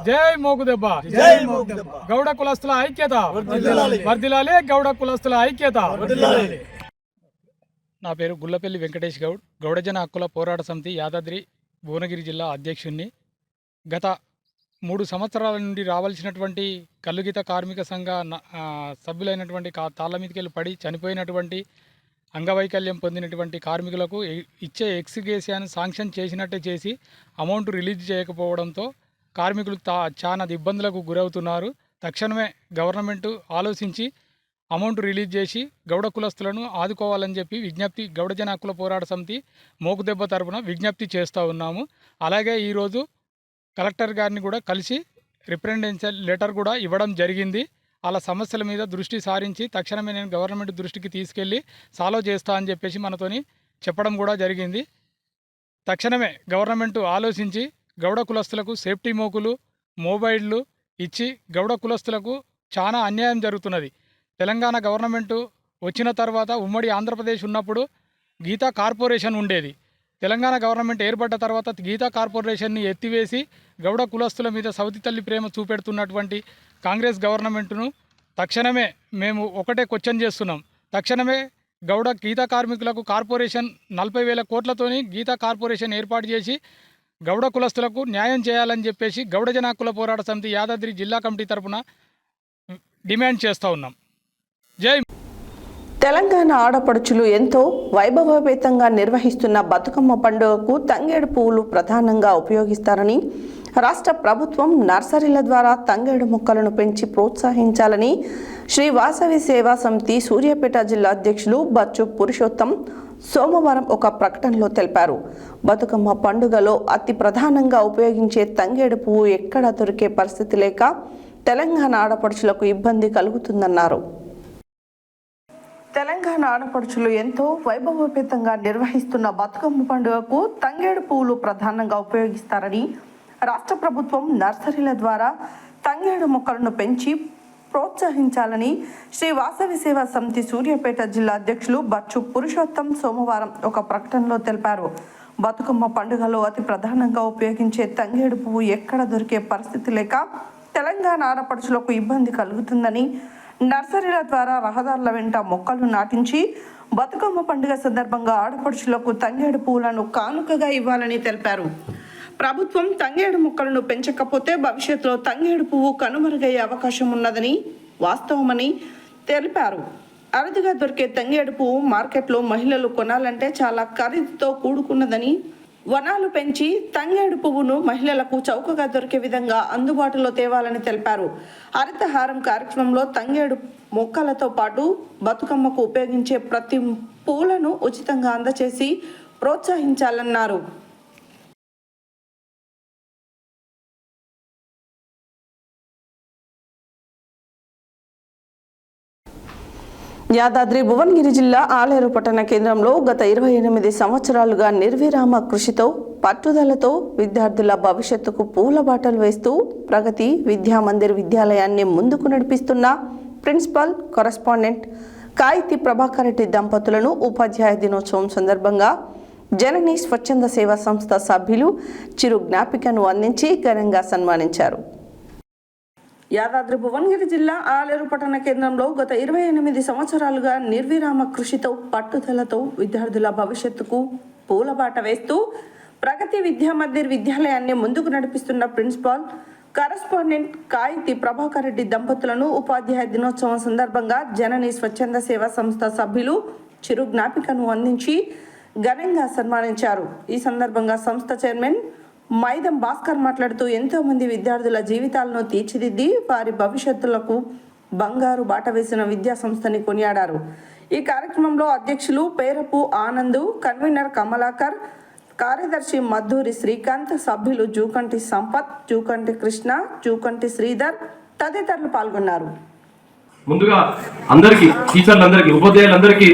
జై మోకుదెబ్బ, గౌడ కులస్తుల ఐక్యత వర్ధిల్లాలి, గౌడ కులస్తుల ఐక్యత. నా పేరు గుల్లపల్లి వెంకటేష్ గౌడ్, గౌడజన హక్కుల పోరాట సమితి యాదాద్రి భువనగిరి జిల్లా అధ్యక్షుడిని. గత 3 సంవత్సరాల నుండి రావాల్సినటువంటి కల్లుగీత కార్మిక సంఘ సభ్యులైనటువంటి తాళ్ళ మీదకెళ్ళి పడి చనిపోయినటువంటి అంగవైకల్యం పొందినటువంటి కార్మికులకు ఇచ్చే ఎక్స్గ్రేషియాను శాంక్షన్ చేసినట్టే చేసి అమౌంట్ రిలీజ్ చేయకపోవడంతో కార్మికులు చాలా ఇబ్బందులకు గురవుతున్నారు. తక్షణమే గవర్నమెంట్ ఆలోచించి అమౌంట్ రిలీజ్ చేసి గౌడ కులస్తులను ఆదుకోవాలని చెప్పి విజ్ఞప్తి గౌడజన హక్కుల పోరాట సమితి మోకుదెబ్బ తరపున విజ్ఞప్తి చేస్తూ ఉన్నాము. అలాగే ఈరోజు కలెక్టర్ గారిని కూడా కలిసి రిప్రజెంటేషన్ లెటర్ కూడా ఇవ్వడం జరిగింది. అలా సమస్యల మీద దృష్టి సారించి తక్షణమే నేను గవర్నమెంట్ దృష్టికి తీసుకెళ్ళి సాల్వ్ చేస్తా అని చెప్పేసి మనతోని చెప్పడం కూడా జరిగింది. తక్షణమే గవర్నమెంట్ ఆలోచించి గౌడ కులస్తులకు సేఫ్టీ మోకులు, మొబైళ్ళు ఇచ్చి గౌడ కులస్తులకు చాలా అన్యాయం జరుగుతున్నది. తెలంగాణ గవర్నమెంటు వచ్చిన తర్వాత ఉమ్మడి ఆంధ్రప్రదేశ్ ఉన్నప్పుడు గీతా కార్పొరేషన్ ఉండేది. తెలంగాణ గవర్నమెంట్ ఏర్పడ్డ తర్వాత గీతా కార్పొరేషన్ని ఎత్తివేసి గౌడ కులస్తుల మీద సవతి తల్లి ప్రేమ చూపెడుతున్నటువంటి కాంగ్రెస్ గవర్నమెంట్ను తక్షణమే మేము ఒకటే క్వశ్చన్ చేస్తున్నాం. తక్షణమే గౌడ గీతా కార్మికులకు కార్పొరేషన్ 40,000 కోట్లతోని గీతా కార్పొరేషన్ ఏర్పాటు చేసి గౌడ కులస్తులకు న్యాయం చేయాలని చెప్పేసి గౌడ జన హక్కుల పోరాట సమితి యాదాద్రి జిల్లా కమిటీ తరఫున డిమాండ్ చేస్తూ ఉన్నాం. జై. తెలంగాణ ఆడపడుచులు ఎంతో వైభవోపేతంగా నిర్వహిస్తున్న బతుకమ్మ పండుగకు తంగేడు పువ్వులు ప్రధానంగా ఉపయోగిస్తారని రాష్ట్ర ప్రభుత్వం నర్సరీల ద్వారా తంగేడు మొక్కలను పెంచి ప్రోత్సహించాలని శ్రీ వాసవి సేవా సమితి సూర్యాపేట జిల్లా అధ్యక్షులు బచ్చు పురుషోత్తం సోమవారం ఒక ప్రకటనలో తెలిపారు. బతుకమ్మ పండుగలో అతి ప్రధానంగా ఉపయోగించే తంగేడు పువ్వు ఎక్కడా దొరికే పరిస్థితి లేక తెలంగాణ ఆడపడుచులకు ఇబ్బంది కలుగుతుందన్నారు. తెలంగాణ ఆడపడుచులు ఎంతో వైభవోపేతంగా నిర్వహిస్తున్న బతుకమ్మ పండుగకు తంగేడు పువ్వులు ప్రధానంగా ఉపయోగిస్తారని రాష్ట్ర ప్రభుత్వం నర్సరీల ద్వారా తంగేడు మొక్కలను పెంచి ప్రోత్సహించాలని శ్రీ వాసవి సేవా సమితి సూర్యాపేట జిల్లా అధ్యక్షులు బచ్చు పురుషోత్తం సోమవారం ఒక ప్రకటనలో తెలిపారు. బతుకమ్మ పండుగలో అతి ప్రధానంగా ఉపయోగించే తంగేడు పువ్వు ఎక్కడ దొరికే పరిస్థితి లేక తెలంగాణ ఆడపడుచులకు ఇబ్బంది కలుగుతుందని నర్సరీల ద్వారా రహదారుల వెంట మొక్కలు నాటించి బతుకమ్మ పండుగ సందర్భంగా ఆడపడుచులకు తంగేడు పువ్వులను కానుకగా ఇవ్వాలని తెలిపారు. ప్రభుత్వం తంగేడు మొక్కలను పెంచకపోతే భవిష్యత్తులో తంగేడు పువ్వు కనుమరుగయ్యే అవకాశం ఉన్నదని వాస్తవమని తెలిపారు. అరుదుగా దొరికే తంగేడు పువ్వు మార్కెట్లో మహిళలు కొనాలంటే చాలా ఖరీదుతో కూడుకున్నదని, వనాలు పెంచి తంగేడు పువ్వును మహిళలకు చౌకగా దొరికే విధంగా అందుబాటులో తేవాలని తెలిపారు. హరితహారం కార్యక్రమంలో తంగేడు మొక్కలతో పాటు బతుకమ్మకు ఉపయోగించే ప్రతి పూలను ఉచితంగా అందచేసి ప్రోత్సహించాలన్నారు. యాదాద్రి భువనగిరి జిల్లా ఆలేరు పట్టణ కేంద్రంలో గత 28 సంవత్సరాలుగా నిర్విరామ కృషితో పట్టుదలతో విద్యార్థుల భవిష్యత్తుకు పూల బాటలు వేస్తూ ప్రగతి విద్యామందిర్ విద్యాలయాన్ని ముందుకు నడిపిస్తున్న ప్రిన్సిపల్ కరెస్పాండెంట్ కాయితి ప్రభాకర్ రెడ్డి దంపతులను ఉపాధ్యాయ దినోత్సవం సందర్భంగా జనని స్వచ్ఛంద సేవా సంస్థ సభ్యులు చిరు జ్ఞాపికను అందించి ఘనంగా సన్మానించారు. యాదాద్రి భువనగిరి జిల్లా ఆలేరు పట్టణ కేంద్రంలో గత 28 సంవత్సరాలుగా నిర్విరామ కృషితో పట్టుదలతో విద్యార్థుల భవిష్యత్తుకు పూలబాట వేస్తూ ప్రగతి విద్యామందిర్ విద్యాలయాన్ని ముందుకు నడిపిస్తున్న ప్రిన్సిపాల్ కరెస్పాండెంట్ కాయితి ప్రభాకర్ రెడ్డి దంపతులను ఉపాధ్యాయ దినోత్సవం సందర్భంగా జనని స్వచ్ఛంద సేవా సంస్థ సభ్యులు చిరు జ్ఞాపికను అందించి ఘనంగా సన్మానించారు. ఈ సందర్భంగా సంస్థ చైర్మన్ మైదం భాస్కర్ మాట్లాడుతూ ఎంతో మంది విద్యార్థుల జీవితాలను తీర్చిదిద్ది వారి భవిష్యత్తులకు బంగారు బాట వేసిన విద్యా సంస్థని కొనియాడారు. ఈ కార్యక్రమంలో అధ్యక్షులు పేరపు ఆనంద్, కన్వీనర్ కమలాకర్, కార్యదర్శి మద్దూరి శ్రీకాంత్, సభ్యులు జూకంటి సంపత్, జూకంటి కృష్ణ, జూకంటి శ్రీధర్ తదితరులు పాల్గొన్నారు. ముందుగా అందరికీ టీచర్లందరికీ ఉపాధ్యాయులందరికీ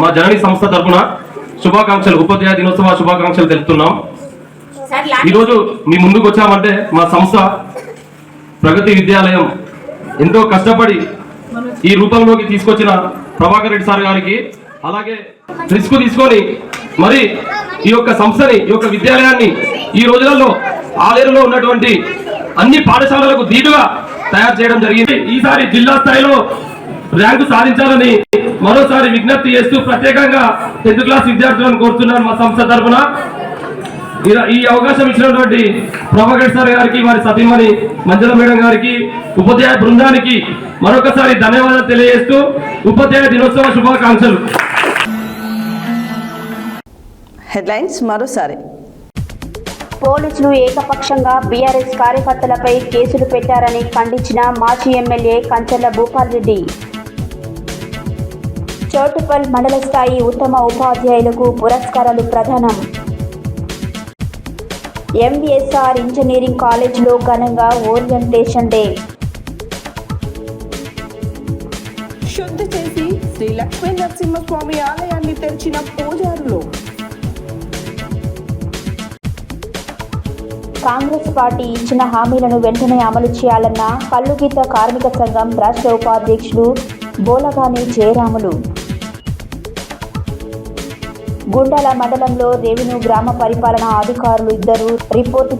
మా జనని సంస్థ తరఫున శుభాకాంక్షలు, ఉపాధ్యాయ దినోత్సవ శుభాకాంక్షలు తెలుపుతున్నాం. ఈరోజు మీ ముందుకు వచ్చామంటే మా సంస్థ ప్రగతి విద్యాలయం ఎంతో కష్టపడి ఈ రూపంలోకి తీసుకొచ్చిన ప్రభాకర్ రెడ్డి సార్ గారికి, అలాగే రిస్క్ తీసుకొని మరి ఈ యొక్క సంస్థని, ఈ యొక్క విద్యాలయాన్ని ఈ రోజులలో ఆలేరులో ఉన్నటువంటి అన్ని పాఠశాలలకు ధీటుగా తయారు చేయడం జరిగింది. ఈసారి జిల్లా స్థాయిలో ర్యాంకు సాధించాలని మరోసారి విజ్ఞప్తి చేస్తూ ప్రత్యేకంగా 10th క్లాస్ విద్యార్థులను కోరుతున్నాను మా సంస్థ తరఫున. ఈ అవకాశం ఇచ్చినటువంటి ప్రభాకర్ సార్ గారికి, వారి సతీమణి మంజుల మేడం గారికి, ఉపాధ్యాయ బృందానికి మరొకసారి ధన్యవాదాలు తెలియజేస్తూ ఉపాధ్యాయ దినోత్సవ శుభాకాంక్షలు. హెడ్లైన్స్ మరోసారి. పోలీసులు ఏకపక్షంగా బీఆర్ఎస్ కార్యకర్తలపై కేసులు పెట్టారని ఖండించిన మాజీ ఎమ్మెల్యే కంచర్ల భూపాల్ రెడ్డి. చోటుపల్ మండల స్థాయి ఉత్తమ ఉపాధ్యాయులకు పురస్కారాలు ప్రదానం. ఎంవిఎస్ఆర్ ఇంజనీరింగ్ కాలేజీలో ఘనంగా ఓరియంటేషన్ డే. శుద్ధి చేసి శ్రీ లక్ష్మీ నరసింహస్వామి ఆలయాన్ని తెరిచిన పూజారులు. కాంగ్రెస్ పార్టీ ఇచ్చిన హామీలను వెంటనే అమలు చేయాలన్న కల్లుగీత కార్మిక సంఘం రాష్ట్ర ఉపాధ్యక్షులు బోలగాని జయరాములు. గుండాల మండలంలో రెవెన్యూ గ్రామ పరిపాలనా అధికారులు ఇద్దరు రిపోర్టు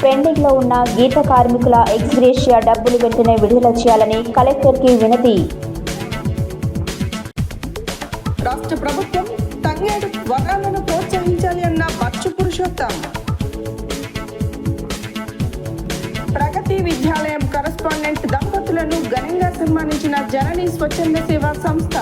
పెండింగ్లో ఉన్న గీత కార్మికుల ఎక్స్గ్రేషియా డబ్బులు వెంటనే విడుదల చేయాలని కలెక్టర్కి వినతి. రాష్ట్ర ప్రభుత్వం తంగేడు వర్గాలను ప్రోత్సహించాలి అన్న బచ్చు పురుషోత్తం. ప్రగతి విద్యాలయం కరస్పాండెంట్ దంపతులను ఘనంగా సన్మానించిన జననీ స్వచ్ఛంద సేవా సంస్థ.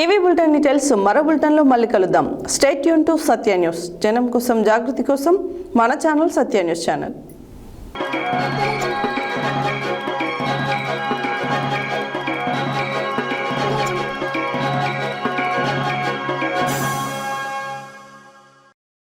ఇవి బులెటిన్ డీటెయిల్స్. మరో బులెటిన్లో మళ్ళీ కలుద్దాం. Stay tune to Satya news. జనం కోసం, జాగృతి కోసం మన ఛానల్ సత్య న్యూస్ ఛానల్.